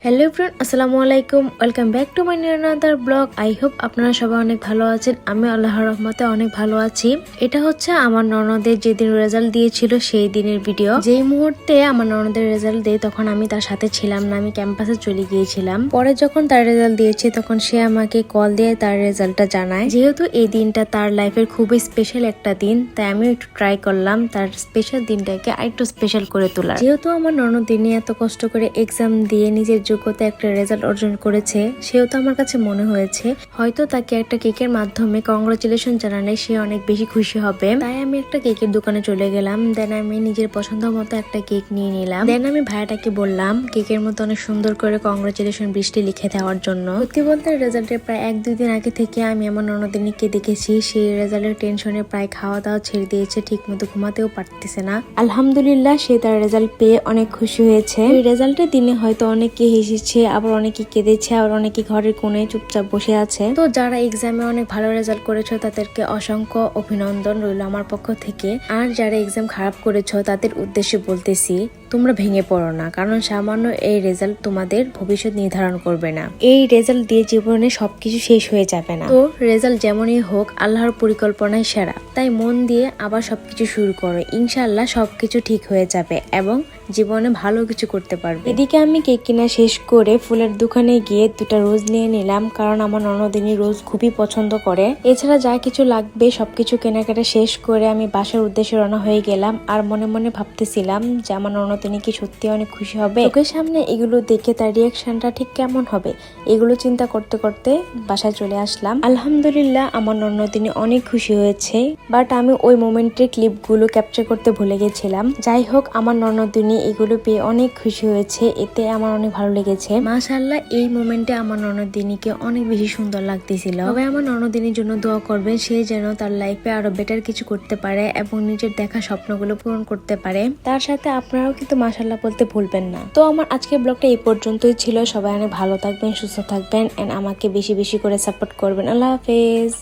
Hello everyone, আসসালামু আলাইকুম। Welcome back to my new another blog. I hope আপনারা সবাই অনেক ভালো আছেন। আমি আল্লাহর রহমতে অনেক ভালো আছি। এটা হচ্ছে আমার ননদের যেদিন রেজাল্ট দিয়েছিল সেই দিনের ভিডিও। যেই মুহূর্তে আমার ননদের রেজাল্ট দেয় তখন আমি তার সাথে ছিলাম না, আমি ক্যাম্পাসে চলে গিয়েছিলাম। পরে যখন তার রেজাল্ট দিয়েছে তখন সে আমাকে কল দিয়ে তার রেজাল্টটা জানায়। যেহেতু এই দিনটা তার লাইফের খুবই স্পেশাল একটা দিন, তাই আমি একটু ট্রাই করলাম তার স্পেশাল দিনটাকে আরেকটু স্পেশাল করে তোলার। যেহেতু আমার ননদ দিনে এত কষ্ট করে এক্সাম দিয়ে নিজের যোগ্যতা একটা রেজাল্ট অর্জন করেছে, সেও তো আমার কাছে মনে হয়েছে হয়তো তাকে একটা কেকের মাধ্যমে কংগ্রাচুলেশন জানালে সে অনেক বেশি খুশি হবে। তাই আমি একটা কেকের দোকানে চলে গেলাম। দেন আমি নিজের পছন্দ মতো একটা কেক নিয়ে নিলাম। দেন আমি ভাইয়াটাকে বললাম কেকের মতো অনেক সুন্দর করে কংগ্রাচুলেশন বৃষ্টি লিখে দেওয়ার জন্য। সত্যি বলতে রেজাল্টের প্রায় 1-2 দিন আগে থেকে আমি আমার ননদিনীকে দেখেছি সেই রেজাল্টের টেনশনে প্রায় খাওয়া দাওয়া ছেড়ে দিয়েছে, ঠিক মতো ঘুমাতেও পারতেছে না। আলহামদুলিল্লাহ সে তার রেজাল্ট পেয়ে অনেক খুশি হয়েছে। এই রেজাল্টের দিনে হয়তো অনেকে হেসেছে, আবার অনেকে কেঁদেছে, আবার অনেকে ঘরের কোণে চুপচাপ বসে আছে। তো যারা এক্সামে অনেক ভালো রেজাল্ট করেছো তাদেরকে অসংখ্য অভিনন্দন রইল আমার পক্ষ থেকে। আর যারা এক্সাম খারাপ করেছো তাদের উদ্দেশ্যে বলতেছি তোমরা ভেঙে পড়ো না, কারণ সামান্য এই রেজাল্ট তোমাদের ভবিষ্যৎ নির্ধারণ করবে না। এই রেজাল্ট দিয়ে জীবনে সবকিছু শেষ হয়ে যাবে না। তো রেজাল্ট যেমনই হোক আল্লাহর পরিকল্পনায় সেরা, তাই মন দিয়ে আবার সবকিছু শুরু করো। ইনশাআল্লাহ সবকিছু ঠিক হয়ে যাবে এবং জীবনে ভালো কিছু করতে পারবে। এদিকে আমি কেক কিনা শেষ করে ফুলের দোকানে গিয়ে 2টা রোজ নিয়ে নিলাম, কারণ আমার ননদিনী রোজ খুবই পছন্দ করে। এছাড়া যা কিছু লাগবে সবকিছু কেনাকাটা শেষ করে আমি বাসার উদ্দেশ্যে রওনা হয়ে গেলাম। আর মনে মনে ভাবতেছিলাম যে আমার ননদিনী কি সত্যি অনেক খুশি হবে। চোখের সামনে এগুলো দেখে তার রিয়াকশনটা ঠিক কেমন হবে এগুলো চিন্তা করতে করতে বাসায় চলে আসলাম। আলহামদুলিল্লাহ আমার ননদিনী অনেক খুশি হয়েছে, বাট আমি ওই মোমেন্টের ক্লিপগুলো ক্যাপচার করতে ভুলে গেছিলাম। যাই হোক আমার ননদিনী এগুলো পেয়ে অনেক খুশি হয়েছে, এতে আমার অনেক ভালো লেগেছে। মাশাআল্লাহ এই মোমেন্টে আমার ননদিনীকে অনেক বেশি সুন্দর লাগতেছিল। তবে আমার ননদিনীর জন্য দোয়া করবেন, সে যেন তার লাইফে আরো বেটার কিছু করতে পারে এবং নিজের দেখা স্বপ্নগুলো পূরণ করতে পারে। তার সাথে আপনারাও কিন্তু মাশাআল্লাহ বলতে ভুলবেন না। তো আমার আজকের ব্লগটা এই পর্যন্তই ছিল। সবাই অনেক ভালো থাকবেন, সুস্থ থাকবেন এন্ড আমাকে বেশি বেশি করে সাপোর্ট করবেন। আল্লাহ হাফেজ।